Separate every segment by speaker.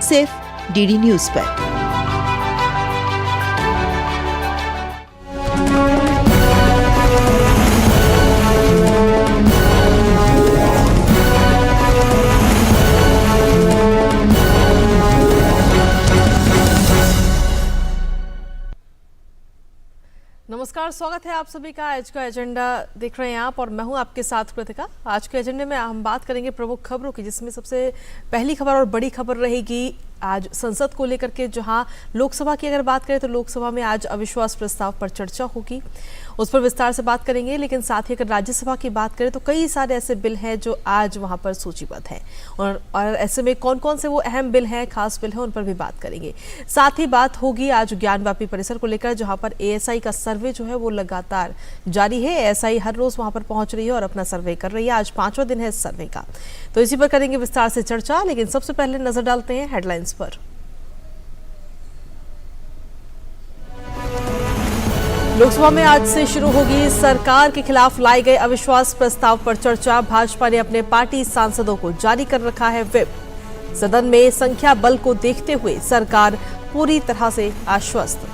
Speaker 1: सिर्फ DD news पर।
Speaker 2: नमस्कार, स्वागत है आप सभी का। आज का एजेंडा देख रहे हैं आप और मैं हूं आपके साथ कृतिका। आज के एजेंडे में हम बात करेंगे प्रमुख खबरों की, जिसमें सबसे पहली खबर और बड़ी खबर रहेगी आज संसद को लेकर के। जहां लोकसभा की अगर बात करें तो लोकसभा में आज अविश्वास प्रस्ताव पर चर्चा होगी, उस पर विस्तार से बात करेंगे। लेकिन साथ ही अगर राज्यसभा की बात करें तो कई सारे ऐसे बिल हैं जो आज वहां पर सूचीबद्ध हैं और ऐसे में कौन कौन से वो अहम बिल हैं, खास बिल हैं, उन पर भी बात करेंगे। साथ ही बात होगी आज ज्ञानवापी परिसर को लेकर, जहां पर एएसआई का सर्वे जो है वो लगातार जारी है। एएसआई हर रोज वहां पर पहुंच रही है और अपना सर्वे कर रही है। आज 5वां दिन है इस सर्वे का, तो इसी पर करेंगे विस्तार से चर्चा। लेकिन सबसे पहले नजर डालते हैं हेडलाइंस पर। लोकसभा में आज से शुरू होगी सरकार के खिलाफ लाए गए अविश्वास प्रस्ताव पर चर्चा। भाजपा ने अपने पार्टी सांसदों को जारी कर रखा है व्हिप। सदन में संख्या बल को देखते हुए सरकार पूरी तरह से आश्वस्त।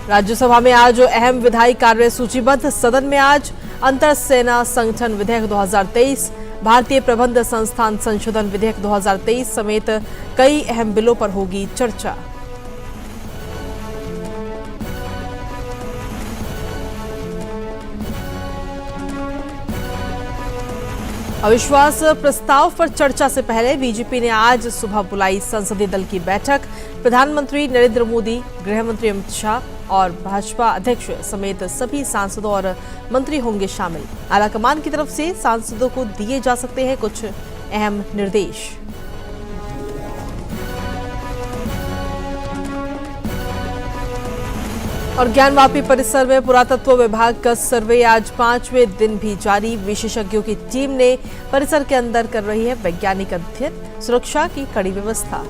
Speaker 2: राज्यसभा में आज अहम विधायी कार्य सूचीबद्ध। सदन में आज अंतर सेना संगठन विधेयक 2023, भारतीय प्रबंध संस्थान संशोधन विधेयक 2023 समेत कई अहम बिलों पर होगी चर्चा। अविश्वास प्रस्ताव पर चर्चा से पहले बीजेपी ने आज सुबह बुलाई संसदीय दल की बैठक। प्रधानमंत्री नरेंद्र मोदी, गृह मंत्री अमित शाह और भाजपा अध्यक्ष समेत सभी सांसदों और मंत्री होंगे शामिल। आलाकमान की तरफ से सांसदों को दिए जा सकते हैं कुछ अहम निर्देश। और ज्ञानवापी परिसर में पुरातत्व विभाग का सर्वे आज 5वें दिन भी जारी। विशेषज्ञों की टीम ने परिसर के अंदर कर रही है वैज्ञानिक अध्ययन, सुरक्षा की कड़ी व्यवस्था।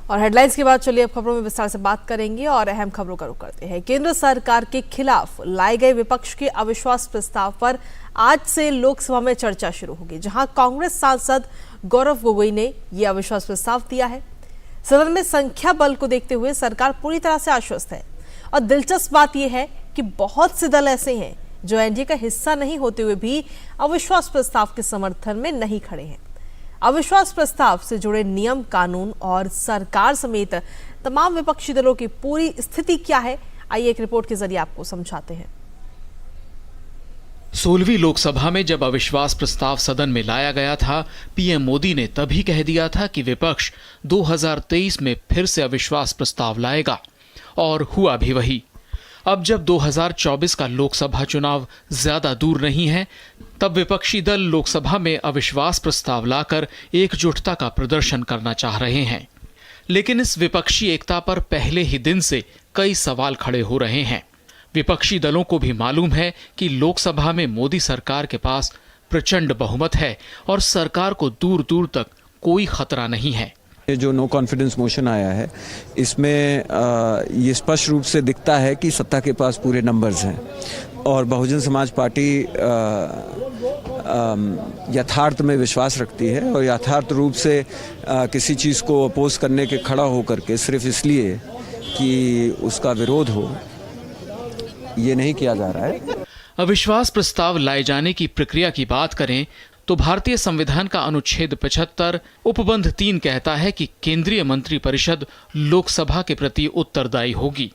Speaker 2: और हेडलाइंस के बाद चलिए अब खबरों में विस्तार से बात करेंगे और अहम खबरों का रुख करते हैं। केंद्र सरकार के खिलाफ लाए गए विपक्ष के अविश्वास प्रस्ताव पर आज से लोकसभा में चर्चा शुरू होगी, जहां कांग्रेस सांसद गौरव गोगोई ने यह अविश्वास प्रस्ताव दिया है। सदन में संख्या बल को देखते हुए सरकार पूरी तरह से आश्वस्त है। और दिलचस्प बात यह है कि बहुत से दल ऐसे हैं जो एनडीए का हिस्सा नहीं होते हुए भी अविश्वास प्रस्ताव के समर्थन में नहीं खड़े हैं। अविश्वास प्रस्ताव से जुड़े नियम, कानून और सरकार समेत तमाम विपक्षी दलों की पूरी स्थिति क्या है, आइए एक रिपोर्ट के जरिए आपको समझाते हैं।
Speaker 3: 16वीं लोकसभा में जब अविश्वास प्रस्ताव सदन में लाया गया था, पीएम मोदी ने तभी कह दिया था कि विपक्ष 2023 में फिर से अविश्वास प्रस्ताव लाएगा, और हुआ भी वही। अब जब 2024 का लोकसभा चुनाव ज्यादा दूर नहीं है, तब विपक्षी दल लोकसभा में अविश्वास प्रस्ताव लाकर एकजुटता का प्रदर्शन करना चाह रहे हैं। लेकिन इस विपक्षी एकता पर पहले ही दिन से कई सवाल खड़े हो रहे हैं। विपक्षी दलों को भी मालूम है कि लोकसभा में मोदी सरकार के पास प्रचंड बहुमत है और सरकार को दूर दूर तक कोई खतरा नहीं है।
Speaker 4: ये जो नो कॉन्फिडेंस मोशन आया है, इसमें ये स्पष्ट रूप से दिखता है कि सत्ता के पास पूरे नंबर्स हैं और बहुजन समाज पार्टी यथार्थ में विश्वास रखती है और यथार्थ रूप से किसी चीज़ को अपोज करने के खड़ा होकर के सिर्फ इसलिए कि उसका विरोध हो, ये नहीं किया जा रहा है।
Speaker 3: अविश्वास प्रस्ताव लाए जाने की प्रक्रिया की बात करें तो भारतीय संविधान का अनुच्छेद 75 उपबंध 3 कहता है कि केंद्रीय मंत्रिपरिषद लोकसभा के प्रति उत्तरदायी होगी।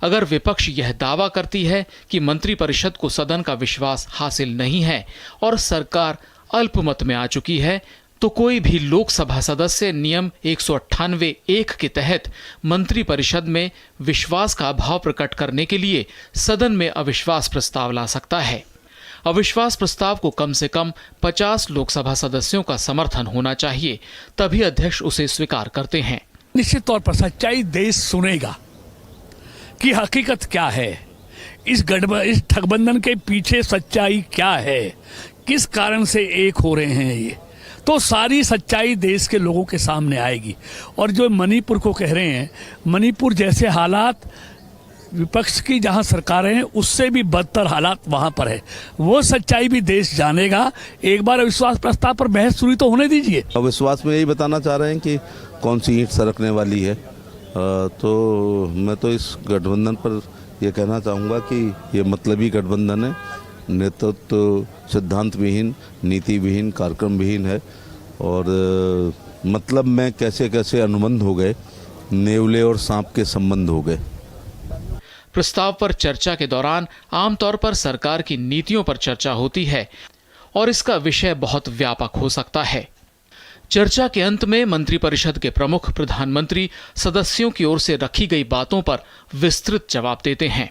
Speaker 3: अगर विपक्ष यह दावा करती है कि मंत्रिपरिषद को सदन का विश्वास हासिल नहीं है और सरकार अल्पमत में आ चुकी है, तो कोई भी लोकसभा सदस्य नियम 198(1) के तहत मंत्रिपरिषद में विश्वास का अभाव प्रकट करने के लिए सदन में अविश्वास प्रस्ताव ला सकता है। अविश्वास प्रस्ताव को कम से कम 50 लोकसभा सदस्यों का समर्थन होना चाहिए, तभी अध्यक्ष उसे स्वीकार करते हैं।
Speaker 5: निश्चित तौर पर सच्चाई देश सुनेगा कि हकीकत क्या है, इस ठगबंधन के पीछे सच्चाई क्या है, किस कारण से एक हो रहे हैं ये। तो सारी सच्चाई देश के लोगों के सामने आएगी। और जो मणिपुर को कह रहे हैं, मणिपुर जैसे हालात विपक्ष की जहां सरकारें हैं उससे भी बदतर हालात वहां पर है, वो सच्चाई भी देश जानेगा। एक बार अविश्वास प्रस्ताव पर बहस शुरू तो होने दीजिए।
Speaker 6: अविश्वास में यही बताना चाह रहे हैं कि कौन सी ईंट सरकने वाली है। तो मैं तो इस गठबंधन पर यह कहना चाहूँगा कि ये मतलबी गठबंधन है, नेतृत्व सिद्धांत विहीन, नीति विहीन, कार्यक्रम विहीन है। और मतलब में कैसे कैसे अनुबंध हो गए, नेवले और सांप के संबंध हो गए।
Speaker 3: प्रस्ताव पर चर्चा के दौरान आमतौर पर सरकार की नीतियों पर चर्चा होती है और इसका विषय बहुत व्यापक हो सकता है। चर्चा के अंत में मंत्रिपरिषद के प्रमुख प्रधानमंत्री सदस्यों की ओर से रखी गई बातों पर विस्तृत जवाब देते हैं।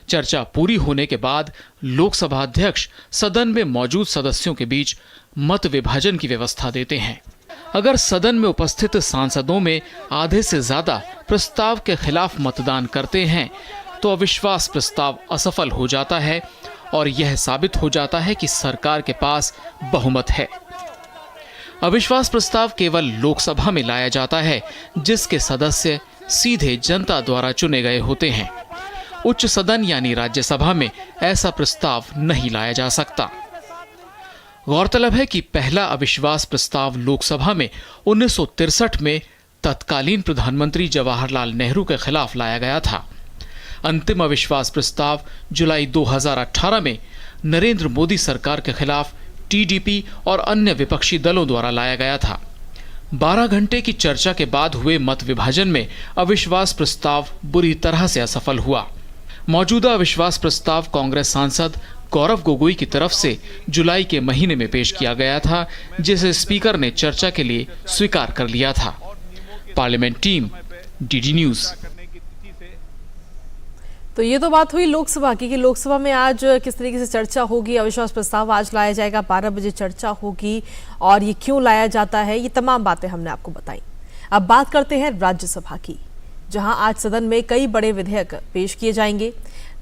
Speaker 3: चर्चा पूरी होने के बाद लोकसभा अध्यक्ष सदन में मौजूद सदस्यों के बीच मत विभाजन की व्यवस्था देते हैं। अगर सदन में उपस्थित सांसदों में आधे से ज्यादा प्रस्ताव के खिलाफ मतदान करते हैं तो अविश्वास प्रस्ताव असफल हो जाता है और यह साबित हो जाता है कि सरकार के पास बहुमत है। अविश्वास प्रस्ताव केवल लोकसभा में लाया जाता है जिसके सदस्य सीधे जनता द्वारा चुने गए होते हैं। उच्च सदन यानी राज्यसभा में ऐसा प्रस्ताव नहीं लाया जा सकता। गौरतलब है कि पहला अविश्वास प्रस्ताव लोकसभा में 1963 में तत्कालीन प्रधानमंत्री जवाहरलाल नेहरू के खिलाफ लाया गया था। अंतिम अविश्वास प्रस्ताव जुलाई 2018 में नरेंद्र मोदी सरकार के खिलाफ टीडीपी और अन्य विपक्षी दलों द्वारा लाया गया था। 12 घंटे की चर्चा के बाद हुए मत विभाजन में अविश्वास प्रस्ताव बुरी तरह से असफल हुआ। मौजूदा अविश्वास प्रस्ताव कांग्रेस सांसद गौरव गोगोई की तरफ से जुलाई के महीने में पेश किया गया था, जिसे स्पीकर ने चर्चा के लिए स्वीकार कर लिया था। Parliament team, DD news.
Speaker 2: तो ये तो बात हुई लोकसभा की कि लोकसभा में आज किस तरीके से चर्चा होगी। अविश्वास प्रस्ताव आज लाया जाएगा, 12 बजे चर्चा होगी और ये क्यों लाया जाता है, ये तमाम बातें हमने आपको बताई। अब बात करते हैं राज्यसभा की, जहां आज सदन में कई बड़े विधेयक पेश किए जाएंगे।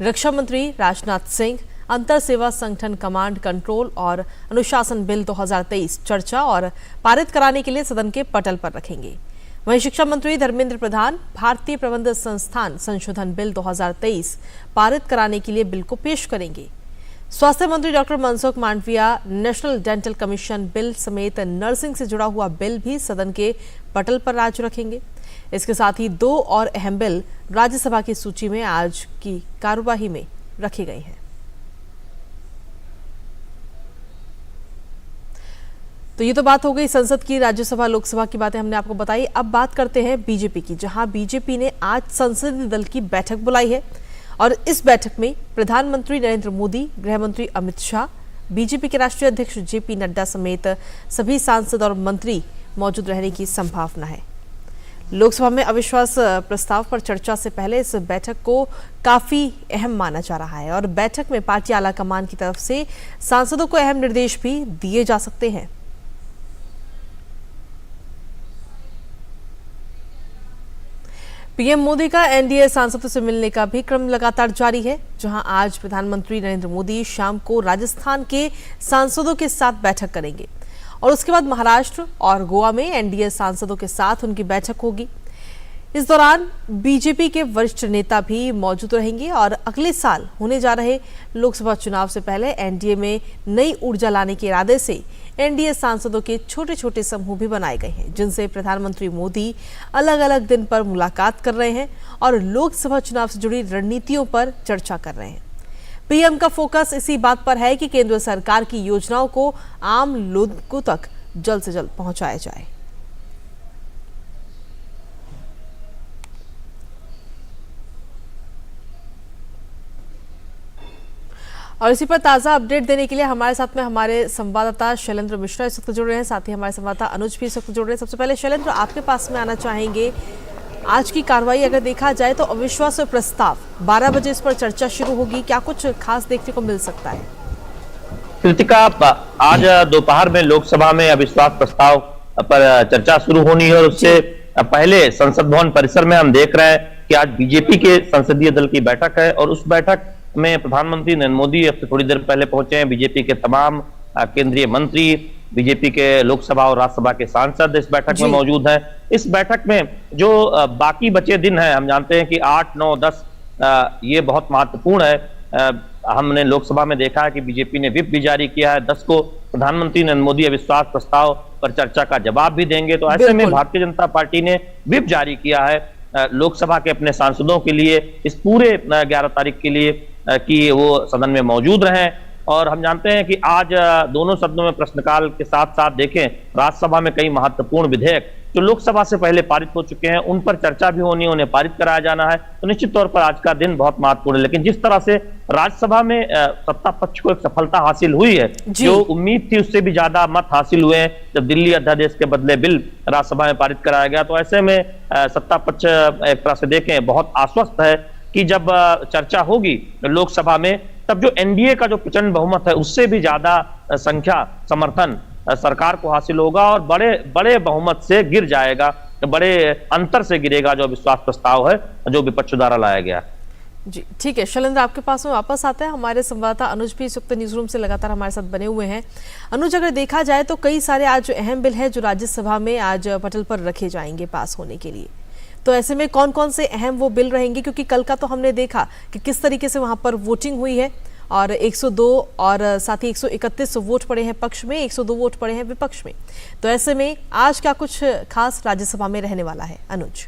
Speaker 2: रक्षा मंत्री राजनाथ सिंह अंतर सेवा संगठन कमांड कंट्रोल और अनुशासन बिल 2023 चर्चा और पारित कराने के लिए सदन के पटल पर रखेंगे। वहीं शिक्षा मंत्री धर्मेंद्र प्रधान भारतीय प्रबंध संस्थान संशोधन बिल 2023 पारित कराने के लिए बिल को पेश करेंगे। स्वास्थ्य मंत्री doctor Mansukh Mandaviya national dental commission bill समेत नर्सिंग से जुड़ा हुआ बिल भी सदन के पटल पर आज रखेंगे। इसके साथ ही 2 और अहम बिल राज्यसभा की सूची में आज की कार्यवाही में रखे गए हैं। तो ये तो बात हो गई संसद की, राज्यसभा लोकसभा की बातें हमने आपको बताई। अब बात करते हैं बीजेपी की, जहां बीजेपी ने आज संसदीय दल की बैठक बुलाई है और इस बैठक में प्रधानमंत्री नरेंद्र मोदी, गृह मंत्री अमित शाह, बीजेपी के राष्ट्रीय अध्यक्ष जेपी नड्डा समेत सभी सांसद और मंत्री मौजूद रहने की संभावना है। लोकसभा में अविश्वास प्रस्ताव पर चर्चा से पहले इस बैठक को काफी अहम माना जा रहा है और बैठक में पार्टी आलाकमान की तरफ से सांसदों को अहम निर्देश भी दिए जा सकते हैं। पीएम मोदी का एनडीए सांसदों से मिलने का भी क्रम लगातार जारी है, जहां आज प्रधानमंत्री नरेंद्र मोदी शाम को राजस्थान के सांसदों के साथ बैठक करेंगे और उसके बाद महाराष्ट्र और गोवा में एनडीए सांसदों के साथ उनकी बैठक होगी। इस दौरान बीजेपी के वरिष्ठ नेता भी मौजूद रहेंगे और अगले साल होने जा रहे लोकसभा चुनाव से पहले एनडीए में नई ऊर्जा लाने के इरादे से एनडीए सांसदों के छोटे छोटे समूह भी बनाए गए हैं, जिनसे प्रधानमंत्री मोदी अलग अलग दिन पर मुलाकात कर रहे हैं और लोकसभा चुनाव से जुड़ी रणनीतियों पर चर्चा कर रहे हैं। पीएम का फोकस इसी बात पर है कि केंद्र सरकार की योजनाओं को आम लोगों तक जल्द से जल्द पहुंचाया जाए। और इसी पर ताज़ा अपडेट देने के लिए हमारे साथ में हमारे संवाददाता शैलेंद्र मिश्रा इस वक्त जुड़ रहे हैं, साथ ही हमारे संवाददाता अनुज भी इस वक्त जुड़ रहे हैं। सबसे पहले शैलेंद्र, आपके पास में आना चाहेंगे, आज की कार्रवाई अगर देखा जाए तो अविश्वास प्रस्ताव 12 बजे इस पर चर्चा शुरू होगी, क्या कुछ खास देखने को मिल सकता है?
Speaker 7: कृतिका, आज दोपहर में लोकसभा में अविश्वास प्रस्ताव पर चर्चा शुरू होनी है और उससे पहले संसद भवन परिसर में हम देख रहे हैं कि आज बीजेपी के संसदीय दल की बैठक है और उस बैठक में प्रधानमंत्री नरेंद्र मोदी अब से थोड़ी देर पहले पहुंचे हैं। बीजेपी के तमाम केंद्रीय मंत्री बीजेपी के लोकसभा और राज्यसभा के सांसद इस बैठक में मौजूद हैं। इस बैठक में जो बाकी बचे दिन हैं, हम जानते हैं कि 8, 9, 10 ये बहुत महत्वपूर्ण है। हमने लोकसभा में देखा है कि बीजेपी ने व्हिप भी जारी किया है। 10 को प्रधानमंत्री नरेंद्र मोदी अविश्वास प्रस्ताव पर चर्चा का जवाब भी देंगे। तो ऐसे में भारतीय जनता पार्टी ने व्हिप जारी किया है लोकसभा के अपने सांसदों के लिए इस पूरे 11 तारीख के लिए कि वो सदन में मौजूद रहें। और हम जानते हैं कि आज दोनों सदनों में प्रश्नकाल के साथ साथ देखें, राज्यसभा में कई महत्वपूर्ण विधेयक जो लोकसभा से पहले पारित हो चुके हैं उन पर चर्चा भी होनी है, उन्हें पारित कराया जाना है। तो निश्चित तौर पर आज का दिन बहुत महत्वपूर्ण है। लेकिन जिस तरह से राज्यसभा में सत्ता पक्ष को एक सफलता हासिल हुई है, जो उम्मीद थी उससे भी ज्यादा मत हासिल हुए हैं जब दिल्ली अध्यादेश के बदले बिल राज्यसभा में पारित कराया गया। तो ऐसे में सत्ता पक्ष एक तरह से देखें बहुत आश्वस्त है कि जब चर्चा होगी लोकसभा में तब जो एनडीए का जो प्रचंड बहुमत है उससे भी ज्यादा संख्या समर्थन सरकार को हासिल होगा और बड़े बड़े बहुमत से गिर जाएगा, बड़े अंतर से गिरेगा जो विश्वास प्रस्ताव है जो विपक्ष द्वारा लाया गया।
Speaker 2: जी ठीक है शैलेंद्र, आपके पास में वापस आते हैं। हमारे संवाददाता अनुज भी इस वक्त न्यूज रूम से लगातार हमारे साथ बने हुए हैं। अनुज, अगर देखा जाए तो कई सारे आज अहम बिल है जो राज्यसभा में आज पटल पर रखे जाएंगे पास होने के लिए, तो ऐसे में कौन कौन से अहम वो बिल रहेंगे? क्योंकि कल का तो हमने देखा कि किस तरीके से वहां पर वोटिंग हुई है और 102 और साथ ही 131 वोट पड़े हैं पक्ष में, 102 वोट पड़े हैं विपक्ष में। तो ऐसे में आज क्या कुछ खास राज्यसभा में रहने वाला है अनुज?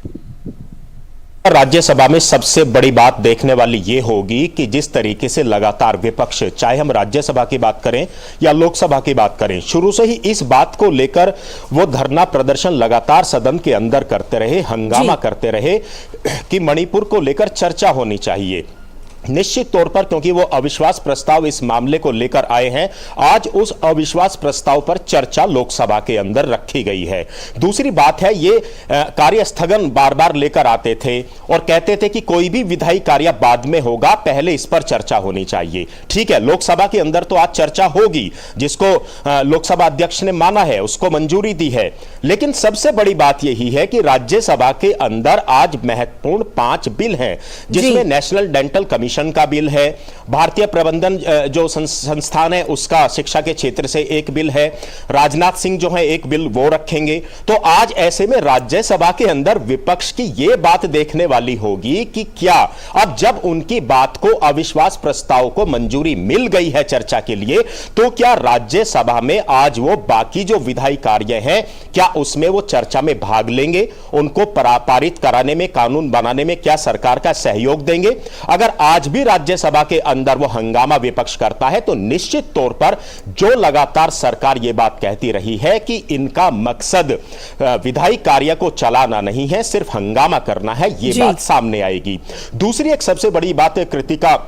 Speaker 8: राज्यसभा में सबसे बड़ी बात देखने वाली ये होगी कि जिस तरीके से लगातार विपक्ष, चाहे हम राज्यसभा की बात करें या लोकसभा की बात करें, शुरू से ही इस बात को लेकर वो धरना प्रदर्शन लगातार सदन के अंदर करते रहे, हंगामा करते रहे कि मणिपुर को लेकर चर्चा होनी चाहिए। निश्चित तौर पर क्योंकि वो अविश्वास प्रस्ताव इस मामले को लेकर आए हैं, आज उस अविश्वास प्रस्ताव पर चर्चा लोकसभा के अंदर रखी गई है। दूसरी बात है, ये कार्य स्थगन बार बार लेकर आते थे और कहते थे कि कोई भी विधायी कार्य बाद में होगा, पहले इस पर चर्चा होनी चाहिए। ठीक है, लोकसभा के अंदर तो आज चर्चा होगी, जिसको लोकसभा अध्यक्ष ने माना है, उसको मंजूरी दी है। लेकिन सबसे बड़ी बात यही है कि राज्यसभा के अंदर आज महत्वपूर्ण 5 बिल हैं, जिसमें नेशनल डेंटल कमीशन का बिल है, भारतीय प्रबंधन जो संस्थान है उसका शिक्षा के क्षेत्र से एक बिल है, राजनाथ सिंह जो है एक बिल वो रखेंगे। तो आज ऐसे में राज्यसभा के अंदर विपक्ष की यह बात देखने वाली होगी कि क्या अब जब उनकी बात को, अविश्वास प्रस्ताव को मंजूरी मिल गई है चर्चा के लिए, तो क्या राज्यसभा में आज वो बाकी जो विधायी कार्य हैं क्या उसमें वो चर्चा में भाग लेंगे, उनको पारित कराने में, कानून बनाने में क्या सरकार का सहयोग देंगे? अगर आज भी राज्यसभा के अंदर वो हंगामा विपक्ष करता है तो निश्चित तौर पर जो लगातार सरकार ये बात कहती रही है कि इनका मकसद विधायी कार्य को चलाना नहीं है, सिर्फ हंगामा करना है, ये बात सामने आएगी। दूसरी एक सबसे बड़ी बात है, कृतिका,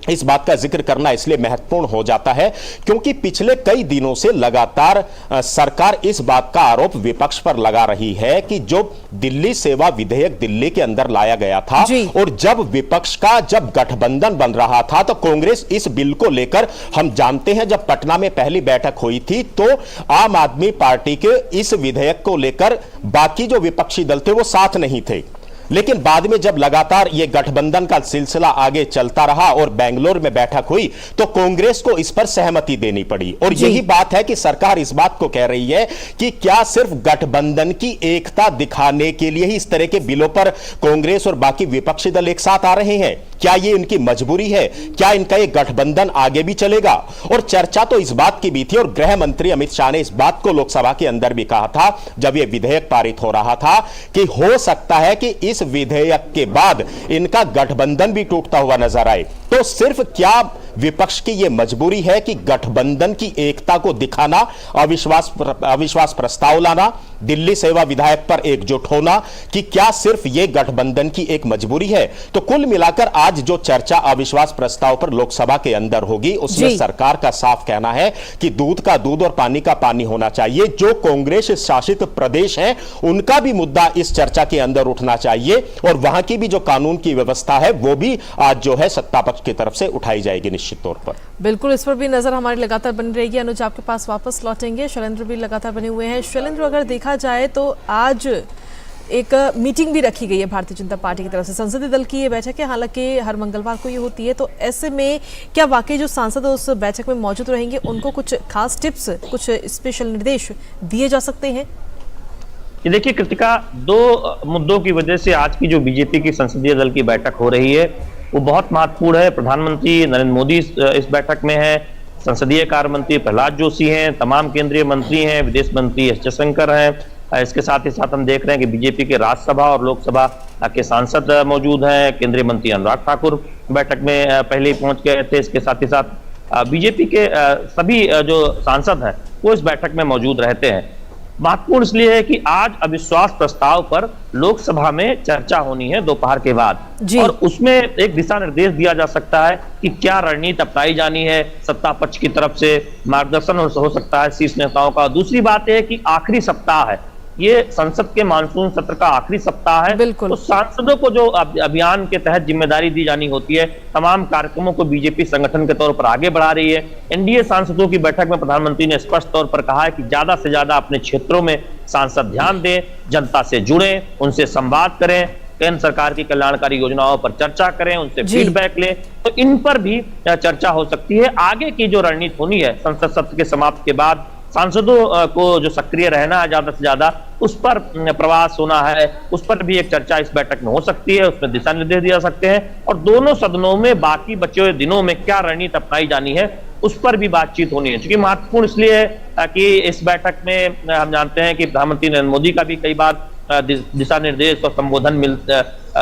Speaker 8: इस बात का जिक्र करना इसलिए महत्वपूर्ण हो जाता है क्योंकि पिछले कई दिनों से लगातार सरकार इस बात का आरोप विपक्ष पर लगा रही है कि जो दिल्ली सेवा विधेयक दिल्ली के अंदर लाया गया था और जब विपक्ष का जब गठबंधन बन रहा था तो कांग्रेस इस बिल को लेकर, हम जानते हैं जब पटना में पहली बैठक हुई थी तो आम आदमी पार्टी के इस विधेयक को लेकर बाकी जो विपक्षी दल थे वो साथ नहीं थे। लेकिन बाद में जब लगातार ये गठबंधन का सिलसिला आगे चलता रहा और बेंगलोर में बैठक हुई तो कांग्रेस को इस पर सहमति देनी पड़ी। और यही बात है कि सरकार इस बात को कह रही है कि क्या सिर्फ गठबंधन की एकता दिखाने के लिए ही इस तरह के बिलों पर कांग्रेस और बाकी विपक्षी दल एक साथ आ रहे हैं? क्या ये इनकी मजबूरी है? क्या इनका ये गठबंधन आगे भी चलेगा? और चर्चा तो इस बात की भी थी और गृह मंत्री अमित शाह ने इस बात को लोकसभा के अंदर भी कहा था जब यह विधेयक पारित हो रहा था कि हो सकता है कि इस विधेयक के बाद इनका गठबंधन भी टूटता हुआ नजर आए। तो सिर्फ क्या विपक्ष की यह मजबूरी है कि गठबंधन की एकता को दिखाना, अविश्वास प्रस्ताव लाना, दिल्ली सेवा विधायक पर एकजुट होना, कि क्या सिर्फ यह गठबंधन की एक मजबूरी है? तो कुल मिलाकर आज जो चर्चा अविश्वास प्रस्ताव पर लोकसभा के अंदर होगी उसमें सरकार का साफ कहना है कि दूध का दूध और पानी का पानी होना चाहिए। जो कांग्रेस शासित प्रदेश हैं उनका भी मुद्दा इस चर्चा के अंदर उठना चाहिए और वहां की भी जो कानून की व्यवस्था है वो भी आज जो है सत्ता पक्ष की तरफ से उठाई जाएगी निश्चित तौर पर।
Speaker 2: बिल्कुल, इस पर भी नजर हमारी लगातार बनी रहेगी। अनुज, आपके पास वापस लौटेंगे। शैलेंद्र भी लगातार बने हुए हैं। शैलेंद्र, अगर देखा जाए तो आज एक मीटिंग भी रखी गई है भारतीय जनता पार्टी की तरफ से, संसदीय दल की ये बैठक है, हालांकि हर मंगलवार को ये होती है। तो ऐसे में क्या वाकई जो सांसद उस बैठक में मौजूद रहेंगे, उनको कुछ खास टिप्स, कुछ स्पेशल निर्देश दिए जा सकते हैं?
Speaker 7: ये देखिए कृतिका, दो मुद्दों की वजह से आज की जो बीजेपी की संसदीय दल की बैठक हो रही है वो बहुत महत्वपूर्ण है। प्रधानमंत्री नरेंद्र मोदी इस बैठक में है, संसदीय कार्य मंत्री प्रहलाद जोशी हैं, तमाम केंद्रीय मंत्री हैं, विदेश मंत्री एस जयशंकर हैं। इसके साथ ही साथ हम देख रहे हैं कि बीजेपी के राज्यसभा और लोकसभा के सांसद मौजूद हैं। केंद्रीय मंत्री अनुराग ठाकुर बैठक में पहले ही पहुंच गए थे। इसके साथ ही साथ बीजेपी के सभी जो सांसद हैं वो इस बैठक में मौजूद रहते हैं। महत्वपूर्ण इसलिए है कि आज अविश्वास प्रस्ताव पर लोकसभा में चर्चा होनी है दोपहर के बाद, और उसमें एक दिशा निर्देश दिया जा सकता है कि क्या रणनीति अपनाई जानी है। सत्ता पक्ष की तरफ से मार्गदर्शन हो सकता है शीर्ष नेताओं का। दूसरी बात यह है कि आखिरी सप्ताह है, ये संसद के मानसून सत्र का आखिरी सप्ताह है, तो सांसदों को जो अभियान के तहत जिम्मेदारी दी जानी होती है, तमाम कार्यक्रमों को बीजेपी संगठन के तौर पर आगे बढ़ा रही है। एनडीए सांसदों की बैठक में प्रधानमंत्री ने स्पष्ट तौर पर कहा है कि ज्यादा से ज्यादा अपने क्षेत्रों में सांसद ध्यान दें, जनता से जुड़ें, उनसे संवाद करें, केंद्र सरकार की कल्याणकारी योजनाओं पर चर्चा करें, उनसे फीडबैक लें। तो इन पर भी चर्चा हो सकती है। आगे की जो रणनीति होनी है संसद सत्र के समाप्ति के बाद, सांसदों को जो सक्रिय रहना है ज्यादा से ज्यादा, उस पर प्रवास होना है, उस पर भी एक चर्चा इस बैठक में हो सकती है, उसमें दिशा निर्देश दिए जा सकते हैं। और दोनों सदनों में बाकी बचे हुए दिनों में क्या रणनीति अपनाई जानी है उस पर भी बातचीत होनी है। क्योंकि महत्वपूर्ण इसलिए है कि इस बैठक में हम जानते हैं कि प्रधानमंत्री नरेंद्र मोदी का भी कई बार दिशा निर्देश और संबोधन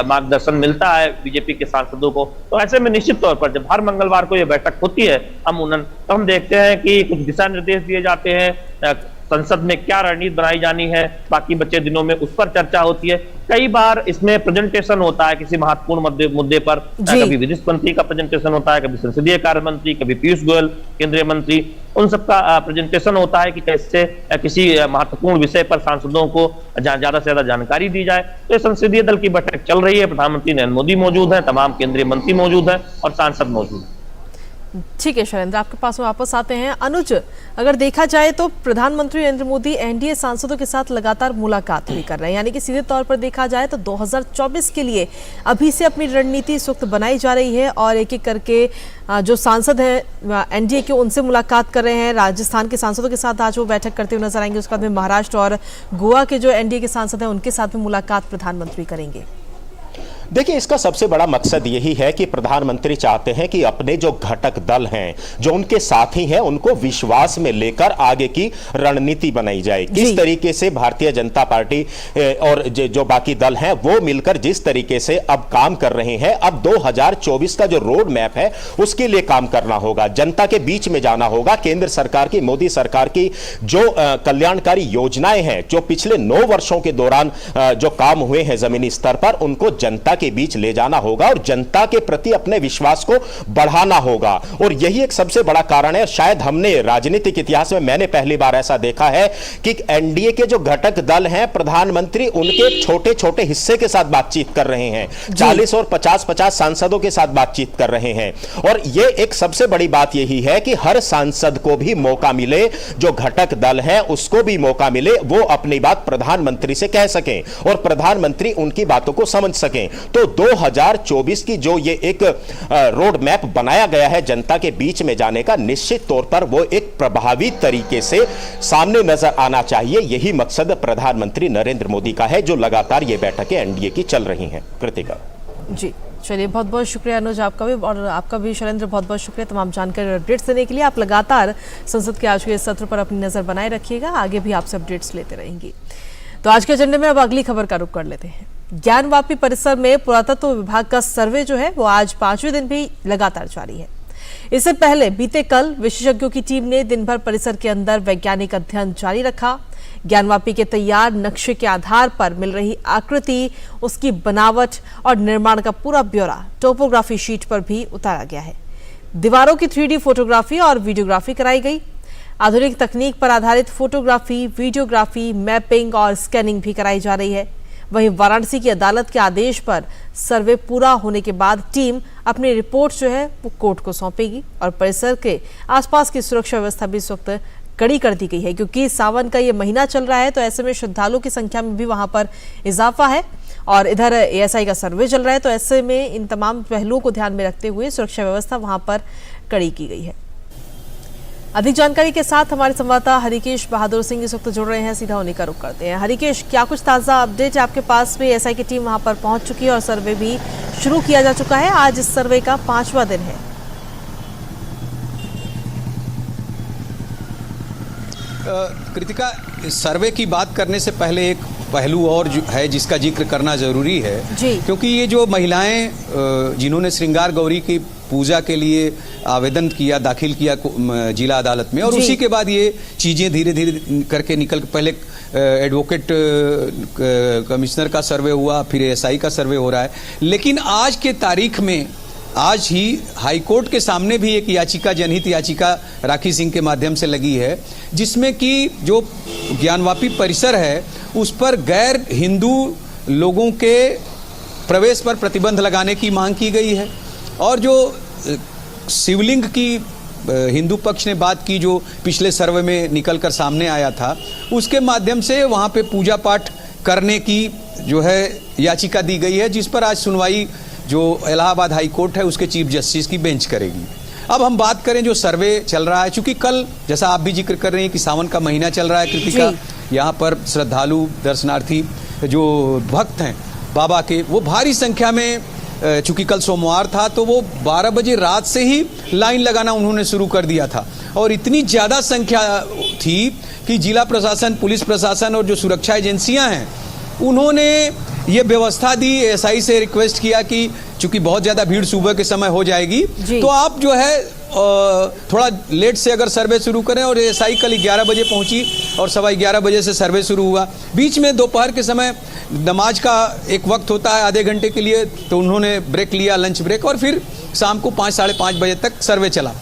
Speaker 7: मार्गदर्शन मिलता है बीजेपी के सांसदों को। तो ऐसे में निश्चित तौर पर जब हर मंगलवार को यह बैठक होती है तो हम देखते हैं कि कुछ दिशा निर्देश दिए जाते हैं, संसद में क्या रणनीति बनाई जानी है, बाकी बचे दिनों में उस पर चर्चा होती है। कई बार इसमें प्रेजेंटेशन होता है किसी महत्वपूर्ण मुद्दे पर, कभी विदेश मंत्री का प्रेजेंटेशन होता है, कभी संसदीय कार्य मंत्री, कभी पीयूष गोयल केंद्रीय मंत्री, उन सबका प्रेजेंटेशन होता है कि कैसे किसी महत्वपूर्ण विषय पर सांसदों को ज्यादा से ज्यादा जानकारी दी जाए। तो संसदीय दल की बैठक चल रही है, प्रधानमंत्री नरेंद्र मोदी मौजूद है, तमाम केंद्रीय मंत्री मौजूद हैं और सांसद मौजूद हैं।
Speaker 2: ठीक है शैलेंद्र, आपके पास वापस आते हैं। अनुज, अगर देखा जाए तो प्रधानमंत्री नरेंद्र मोदी एनडीए सांसदों के साथ लगातार मुलाकात भी कर रहे हैं, यानी कि सीधे तौर पर देखा जाए तो 2024 के लिए अभी से अपनी रणनीति इस वक्त बनाई जा रही है और एक एक करके जो सांसद हैं एनडीए के उनसे मुलाकात कर रहे हैं। राजस्थान के सांसदों के साथ आज वो बैठक करते हुए नजर आएंगे। उसके बाद में महाराष्ट्र और गोवा के जो एनडीए के सांसद हैं उनके साथ भी मुलाकात प्रधानमंत्री करेंगे।
Speaker 8: देखिए, इसका सबसे बड़ा मकसद यही है कि प्रधानमंत्री चाहते हैं कि अपने जो घटक दल हैं, जो उनके साथी हैं, उनको विश्वास में लेकर आगे की रणनीति बनाई जाए। किस तरीके से भारतीय जनता पार्टी और जो बाकी दल हैं वो मिलकर जिस तरीके से अब काम कर रहे हैं, अब 2024 का जो रोड मैप है उसके लिए काम करना होगा, जनता के बीच में जाना होगा। केंद्र सरकार की, मोदी सरकार की जो कल्याणकारी योजनाएं हैं, जो पिछले 9 वर्षों के दौरान जो काम हुए हैं जमीनी स्तर पर, उनको जनता के बीच ले जाना होगा और जनता के प्रति अपने विश्वास को बढ़ाना होगा। और यही एक सबसे बड़ा कारण है, शायद हमने राजनीतिक इतिहास में मैंने पहली बार ऐसा देखा है कि एनडीए के जो घटक दल हैं, प्रधानमंत्री उनके छोटे छोटे हिस्से के साथ बातचीत कर रहे हैं, 40 और 50-50 सांसदों के साथ बातचीत कर रहे हैं। और यह एक सबसे बड़ी बात यही है कि हर सांसद को भी मौका मिले, जो घटक दल है उसको भी मौका मिले, वो अपनी बात प्रधानमंत्री से कह सकें और प्रधानमंत्री उनकी बातों को समझ सकें। तो 2024 की जो ये एक रोड मैप बनाया गया है जनता के बीच में जाने का, निश्चित तौर पर वो एक प्रभावी तरीके से सामने नजर आना चाहिए। यही मकसद प्रधानमंत्री नरेंद्र मोदी का है, जो लगातार ये बैठकें एनडीए की चल रही हैं। कृतिका
Speaker 2: जी, चलिए, बहुत बहुत शुक्रिया अनुज, आपका भी, और आपका भी शैलेंद्र, बहुत बहुत शुक्रिया तमाम जानकारी और अपडेट्स देने के लिए। आप लगातार संसद के आज के सत्र पर अपनी नजर बनाए रखिएगा, आगे भी आपसे अपडेट्स लेते रहेंगे। तो आज के एजेंडे में अब अगली खबर का रुख कर लेते हैं। ज्ञानवापी परिसर में पुरातत्व विभाग का सर्वे जो है वो आज 5वें दिन भी लगातार जारी है। इससे पहले बीते कल विशेषज्ञों की टीम ने दिन भर परिसर के अंदर वैज्ञानिक अध्ययन जारी रखा। ज्ञानवापी के तैयार नक्शे के आधार पर मिल रही आकृति, उसकी बनावट और निर्माण का पूरा ब्यौरा टोपोग्राफी शीट पर भी उतारा गया है। दीवारों की 3D फोटोग्राफी और वीडियोग्राफी कराई गई। आधुनिक तकनीक पर आधारित फोटोग्राफी, वीडियोग्राफी, मैपिंग और स्कैनिंग भी कराई जा रही है। वहीं वाराणसी की अदालत के आदेश पर सर्वे पूरा होने के बाद टीम अपनी रिपोर्ट जो है वो कोर्ट को सौंपेगी और परिसर के आसपास की सुरक्षा व्यवस्था भी इस वक्त कड़ी कर दी गई है, क्योंकि सावन का ये महीना चल रहा है, तो ऐसे में श्रद्धालुओं की संख्या में भी वहां पर इजाफा है और इधर एएसआई का सर्वे चल रहा है, तो ऐसे में इन तमाम पहलुओं को ध्यान में रखते हुए सुरक्षा व्यवस्था वहां पर कड़ी की गई है। अधिक जानकारी के साथ हमारे संवाददाता हरिकेश बहादुर सिंह इस वक्त जुड़ रहे हैं, सीधा उन्हीं का रुख करते हैं। हरिकेश, क्या कुछ ताज़ा अपडेट है आपके पास में? एएसआई की टीम वहां पर पहुंच चुकी है और सर्वे भी शुरू किया जा चुका है। आज इस सर्वे का 5वां दिन है।
Speaker 9: कृतिका, सर्वे की बात करने से पहले एक पहलू और है जिसका जिक्र करना जरूरी है
Speaker 2: जी।
Speaker 9: क्योंकि ये जो महिलाएं जिन्होंने श्रृंगार गौरी की पूजा के लिए आवेदन किया, दाखिल किया जिला अदालत में, और उसी के बाद ये चीज़ें धीरे धीरे करके निकल, पहले एडवोकेट कमिश्नर का सर्वे हुआ, फिर एएसआई का सर्वे हो रहा है। लेकिन आज के तारीख में, आज ही हाईकोर्ट के सामने भी एक याचिका, जनहित याचिका राखी सिंह के माध्यम से लगी है, जिसमें कि जो ज्ञानवापी परिसर है उस पर गैर हिंदू लोगों के प्रवेश पर प्रतिबंध लगाने की मांग की गई है। और जो शिवलिंग की हिंदू पक्ष ने बात की, जो पिछले सर्वे में निकलकर सामने आया था, उसके माध्यम से वहाँ पे पूजा पाठ करने की जो है याचिका दी गई है, जिस पर आज सुनवाई जो इलाहाबाद हाई कोर्ट है उसके चीफ जस्टिस की बेंच करेगी। अब हम बात करें जो सर्वे चल रहा है, चूंकि कल जैसा आप भी जिक्र कर रहे हैं कि सावन का महीना चल रहा है कृतिका, यहाँ पर श्रद्धालु दर्शनार्थी जो भक्त हैं बाबा के, वो भारी संख्या में, चूंकि कल सोमवार था तो वो 12 बजे रात से ही लाइन लगाना उन्होंने शुरू कर दिया था, और इतनी ज़्यादा संख्या थी कि जिला प्रशासन, पुलिस प्रशासन और जो सुरक्षा एजेंसियां हैं उन्होंने ये व्यवस्था दी। एएसआई से रिक्वेस्ट किया कि चूंकि बहुत ज़्यादा भीड़ सुबह के समय हो जाएगी तो आप जो है थोड़ा लेट से अगर सर्वे शुरू करें, और एएसआई कल 11 बजे पहुंची और 11:15 बजे से सर्वे शुरू हुआ। बीच में दोपहर के समय नमाज का एक वक्त होता है आधे घंटे के लिए, तो उन्होंने ब्रेक लिया, लंच ब्रेक, और फिर शाम को 5, साढ़े 5 बजे तक सर्वे चला।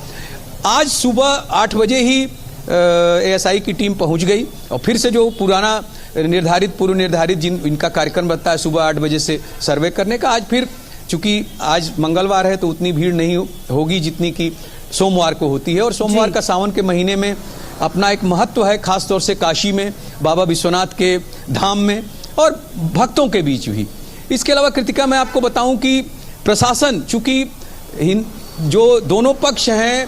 Speaker 9: आज सुबह 8 बजे ही एएसआई की टीम पहुंच गई, और फिर से जो पुराना पूर्व निर्धारित इनका कार्यक्रम रहता है सुबह 8 बजे से सर्वे करने का, आज फिर चूंकि आज मंगलवार है तो उतनी भीड़ नहीं होगी जितनी कि सोमवार को होती है। और सोमवार का सावन के महीने में अपना एक महत्व है, खासतौर से काशी में, बाबा विश्वनाथ के धाम में, और भक्तों के बीच भी। इसके अलावा कृतिका, मैं आपको बताऊं कि प्रशासन, चूंकि जो दोनों पक्ष हैं,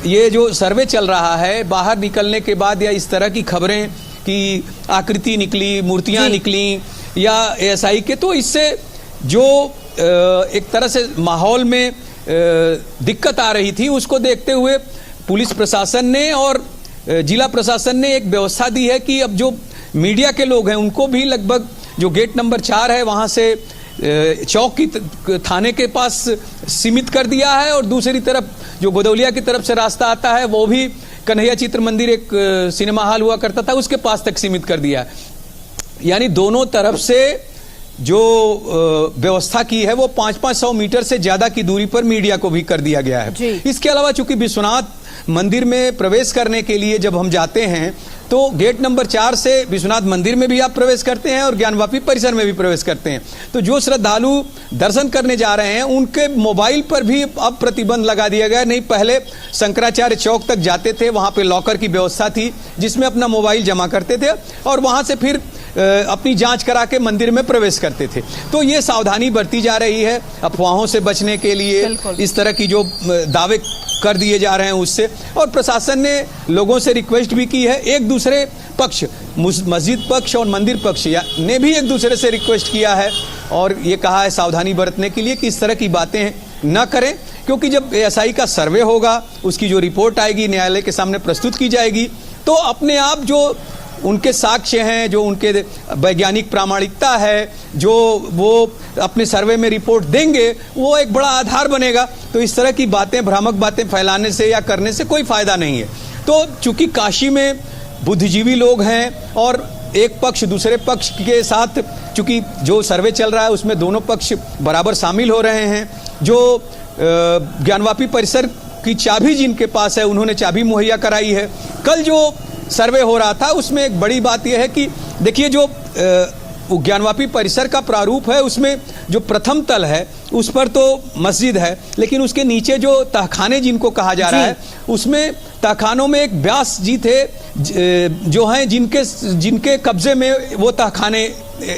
Speaker 9: ये जो सर्वे चल रहा है, बाहर निकलने के बाद या इस तरह की खबरें कि आकृति निकली, मूर्तियां निकली या एएसआई के, तो इससे जो एक तरह से माहौल में दिक्कत आ रही थी, उसको देखते हुए पुलिस प्रशासन ने और जिला प्रशासन ने एक व्यवस्था दी है कि अब जो मीडिया के लोग हैं उनको भी लगभग जो गेट नंबर 4 है वहाँ से चौक की थाने के पास सीमित कर दिया है, और दूसरी तरफ जो गोदौलिया की तरफ से रास्ता आता है वो भी कन्हैया चित्र मंदिर, एक सिनेमा हॉल हुआ करता था, उसके पास तक सीमित कर दिया है। यानी दोनों तरफ से जो व्यवस्था की है वो 500-500 मीटर से ज्यादा की दूरी पर मीडिया को भी कर दिया गया है। इसके अलावा चूंकि विश्वनाथ मंदिर में प्रवेश करने के लिए जब हम जाते हैं तो गेट नंबर 4 से विश्वनाथ मंदिर में भी आप प्रवेश करते हैं और ज्ञानवापी परिसर में भी प्रवेश करते हैं। तो जो श्रद्धालु दर्शन करने जा रहे हैं उनके मोबाइल पर भी अब प्रतिबंध लगा दिया गया। नहीं, पहले शंकराचार्य चौक तक जाते थे, वहां पे लॉकर की व्यवस्था थी जिसमें अपना मोबाइल जमा करते थे और वहां से फिर अपनी जांच करा के मंदिर में प्रवेश करते थे। तो ये सावधानी बरती जा रही है अफवाहों से बचने के लिए, इस तरह की जो दावे कर दिए जा रहे हैं उससे। और प्रशासन ने लोगों से रिक्वेस्ट भी की है, एक दूसरे पक्ष, मस्जिद पक्ष और मंदिर पक्ष ने भी एक दूसरे से रिक्वेस्ट किया है और ये कहा है सावधानी बरतने के लिए कि इस तरह की बातें न करें, क्योंकि जब एएसआई का सर्वे होगा, उसकी जो रिपोर्ट आएगी न्यायालय के सामने प्रस्तुत की जाएगी, तो अपने आप जो उनके साक्ष्य हैं, जो उनके वैज्ञानिक प्रामाणिकता है, जो वो अपने सर्वे में रिपोर्ट देंगे, वो एक बड़ा आधार बनेगा। तो इस तरह की बातें, भ्रामक बातें फैलाने से या करने से कोई फायदा नहीं है। तो चूंकि काशी में बुद्धिजीवी लोग हैं और एक पक्ष दूसरे पक्ष के साथ, चूंकि जो सर्वे चल रहा है उसमें दोनों पक्ष बराबर शामिल हो रहे हैं। जो ज्ञानवापी परिसर की चाबी जिनके पास है उन्होंने चाबी मुहैया कराई है। कल जो सर्वे हो रहा था उसमें एक बड़ी बात यह है कि देखिए, जो ज्ञानवापी परिसर का प्रारूप है उसमें जो प्रथम तल है उस पर तो मस्जिद है, लेकिन उसके नीचे जो तहखाने जिनको कहा जा रहा है उसमें तहखानों में एक व्यास जी थे जो हैं जिनके कब्जे में वो तहखाने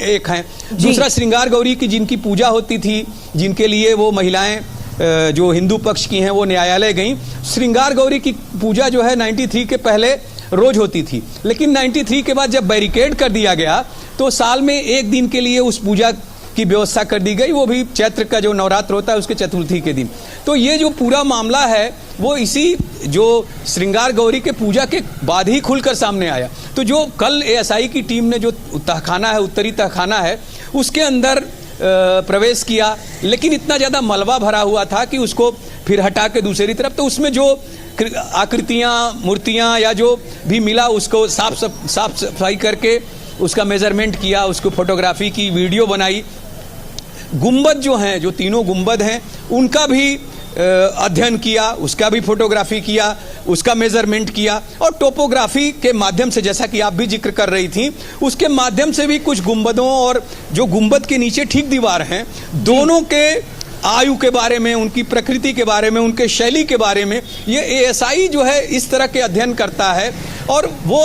Speaker 9: एक हैं। दूसरा श्रृंगार गौरी की जिनकी पूजा होती थी, जिनके लिए वो महिलाएं जो हिंदू पक्ष की हैं वो न्यायालय गईं। श्रृंगार गौरी की पूजा जो है 93 के पहले रोज होती थी, लेकिन 93 के बाद जब बैरिकेड कर दिया गया तो साल में एक दिन के लिए उस पूजा की व्यवस्था कर दी गई, वो भी चैत्र का जो नवरात्र होता है उसके चतुर्थी के दिन। तो ये जो पूरा मामला है वो इसी जो श्रृंगार गौरी के पूजा के बाद ही खुलकर सामने आया। तो जो कल एएसआई की टीम ने जो तहखाना है, उत्तरी तहखाना है, उसके अंदर प्रवेश किया, लेकिन इतना ज़्यादा मलबा भरा हुआ था कि उसको फिर हटा के दूसरी तरफ, तो उसमें जो आकृतियाँ, मूर्तियाँ या जो भी मिला उसको साफ सफाई करके उसका मेजरमेंट किया, उसको फोटोग्राफी की, वीडियो बनाई। गुंबद जो हैं, जो तीनों गुंबद हैं, उनका भी अध्ययन किया, उसका भी फोटोग्राफी किया, उसका मेजरमेंट किया, और टोपोग्राफी के माध्यम से, जैसा कि आप भी जिक्र कर रही थी, उसके माध्यम से भी कुछ गुंबदों और जो गुंबद के नीचे ठीक दीवार हैं, दोनों के आयु के बारे में, उनकी प्रकृति के बारे में, उनके शैली के बारे में ये एएसआई जो है इस तरह के अध्ययन करता है। और वो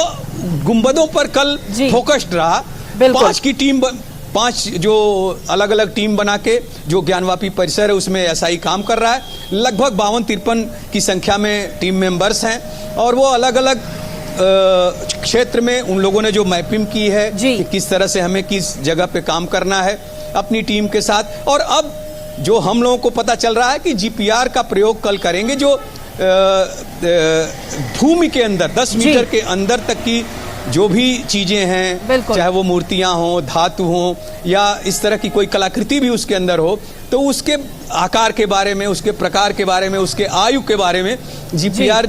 Speaker 9: गुंबदों पर कल फोकस्ड रहा। 5 जो अलग अलग टीम बना के जो ज्ञानवापी परिसर है उसमें एएसआई काम कर रहा है। लगभग 52-53 की संख्या में टीम मेंबर्स हैं, और वो अलग अलग क्षेत्र में उन लोगों ने जो मैपिंग की है कि किस तरह से हमें किस जगह पे काम करना है अपनी टीम के साथ। और अब जो हम लोगों को पता चल रहा है कि जीपीआर का प्रयोग कल करेंगे, जो भूमि के अंदर 10 मीटर के अंदर तक की जो भी चीजें हैं, चाहे वो मूर्तियां हो, धातु हो, या इस तरह की कोई कलाकृति भी उसके अंदर हो, तो उसके आकार के बारे में, उसके प्रकार के बारे में, उसके आयु के बारे में जीपीआर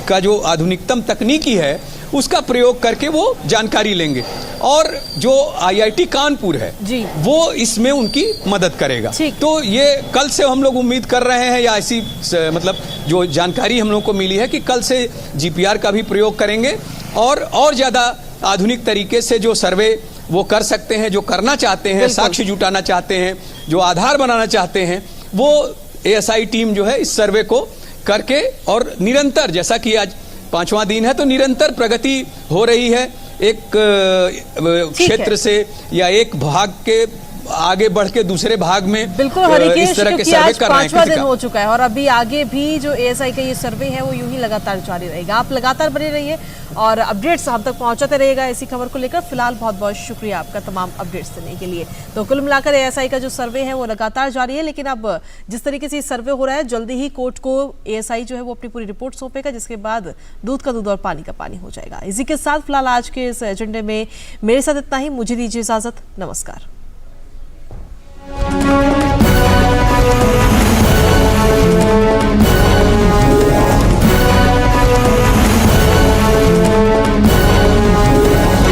Speaker 9: का जो आधुनिकतम तकनीकी है उसका प्रयोग करके वो जानकारी लेंगे। और जो आईआईटी कानपुर है वो इसमें उनकी मदद करेगा। तो ये कल से हम लोग उम्मीद कर रहे हैं, या ऐसी मतलब जो जानकारी हम लोग को मिली है कि कल से जीपीआर का भी प्रयोग करेंगे, और ज़्यादा आधुनिक तरीके से जो सर्वे वो कर सकते हैं, जो करना चाहते हैं, साक्ष्य जुटाना चाहते हैं, जो आधार बनाना चाहते हैं, वो एएसआई टीम जो है इस सर्वे को करके, और निरंतर, जैसा कि आज 5वां दिन है, तो निरंतर प्रगति हो रही है। एक क्षेत्र से या एक भाग के आगे बढ़ के दूसरे भाग में
Speaker 2: बिल्कुल
Speaker 9: इस तरह के सर्वे कर रहे हैं।
Speaker 2: 5वां दिन हो चुका है और अभी आगे भी जो एएसआई का ये सर्वे है वो यूं ही लगातार जारी रहेगा। आप लगातार बने रहिए और अपडेट्स हम तक पहुंचाते रहिएगा इसी खबर को लेकर। फिलहाल बहुत बहुत शुक्रिया आपका तमाम अपडेट्स देने के लिए। तो कुल मिलाकर एएसआई का जो सर्वे है वो लगातार जारी है, लेकिन अब जिस तरीके से सर्वे हो रहा है, जल्दी ही कोर्ट को एएसआई जो है वो अपनी पूरी रिपोर्ट सौंपेगा, जिसके बाद दूध का दूध और पानी का पानी हो जाएगा। इसी के साथ फिलहाल आज के इस एजेंडे में मेरे साथ इतना ही। मुझे दीजिए इजाजत। नमस्कार।